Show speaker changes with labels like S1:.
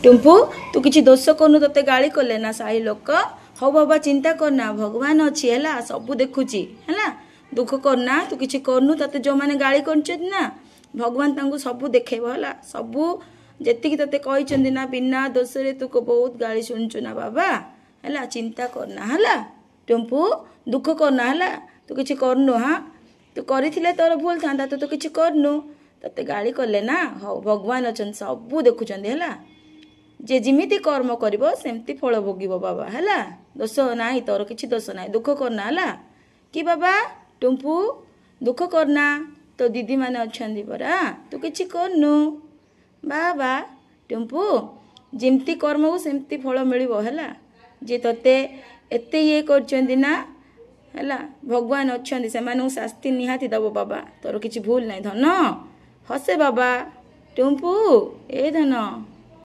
S1: टुम्पू तू किसी दोष करनु ते गाड़ी कले ना साही लोक हौ बाबा चिंता करना भगवान अच्छी है सबू देखुची है दुख करना तू किसी करनु ते जो मैंने गाड़ी कर ना भगवान तांको सबू देखेब है सबू जी ते कहते ना बिना दोष तू बहुत गाड़ी शुणुचु ना बाबा है चिंता करना है टुम्पू दुख करना है तू किसी करनु हाँ तू कर तोर भूल था तो किसी करनु ते गाड़ी कले ना हौ भगवान अच्छा सबू देखुं है जे जिमिति कर्म करिवो सेमती फल भोगिबो बाबा है दोष ना तोर किसी दोष ना दुख करना है कि बाबा टुम्पू दुख करना तो दीदी माने अच्छी परा तू किसी करनु बाबा टुम्पू जिमती कर्म को सेमती फल मिलिबो है जे तते एते ये करना है भगवान अच्छा से शास्ति निहाती दबो बाबा तोर किसी भूल नहीं धन हसे बाबा टुम्पू ए धन।